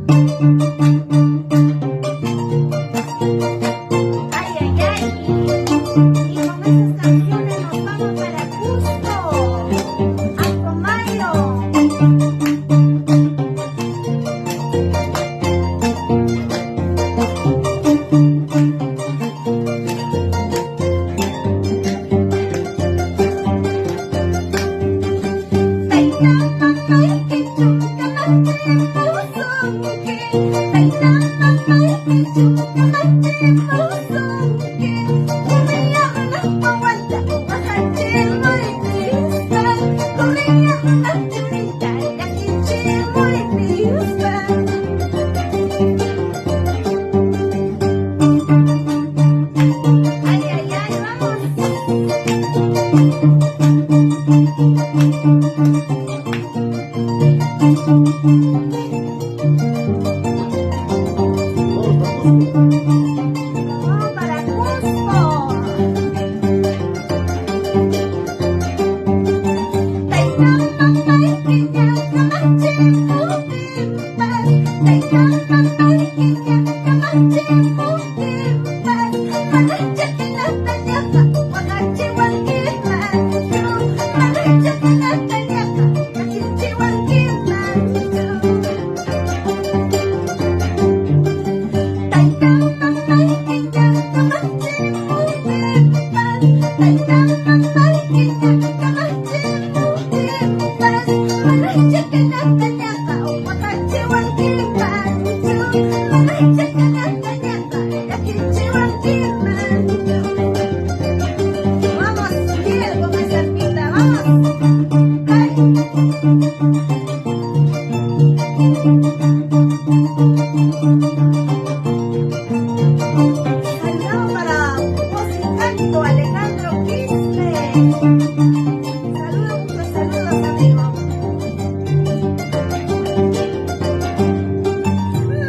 Ay, ay, ay. Y con esas canciones nos vamos para Cusco, a Comayo. Ay, ay, ay, vamos para Cusco. Vamos, sigue con esa pista, vamos. Saludos para voz y canto, Alejandro Quispe. Saludos, muchos saludos, amigos.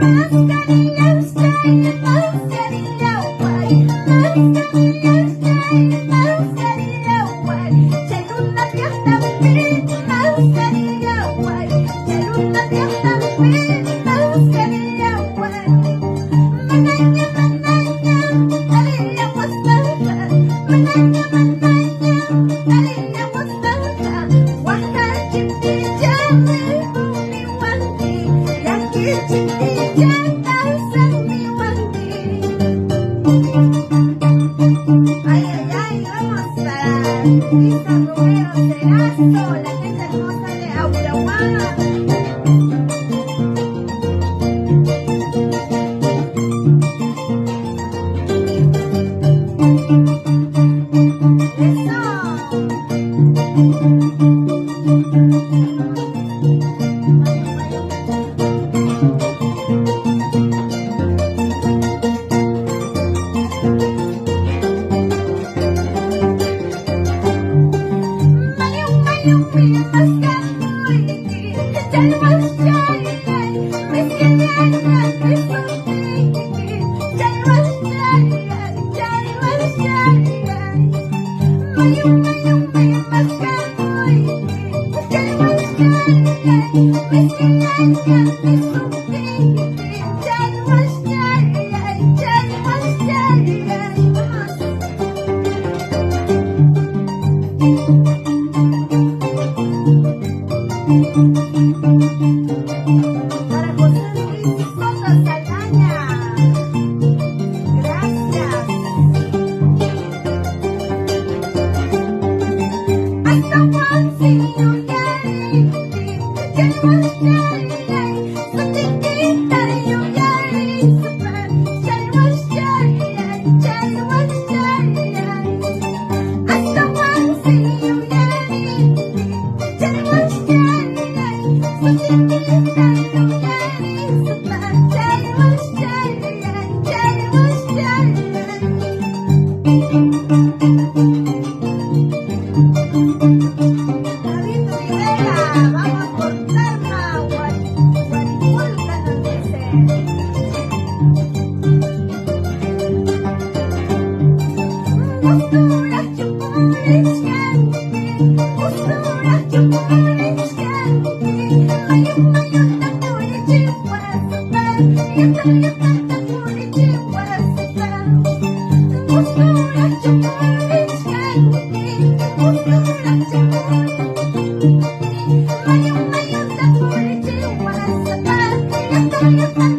Mascarilla usted, mascarilla guay. Mascarilla usted, mascarilla guay. Chelula Dios también, mascarilla guay. Chelula Dios también, mascarilla guay. Mananya, mananya, aliyah Mustafa. Mananya, mananya, aliyah Mustafa. Wahajib di jamil bumi wangi. Yakijib di jatah Thank you.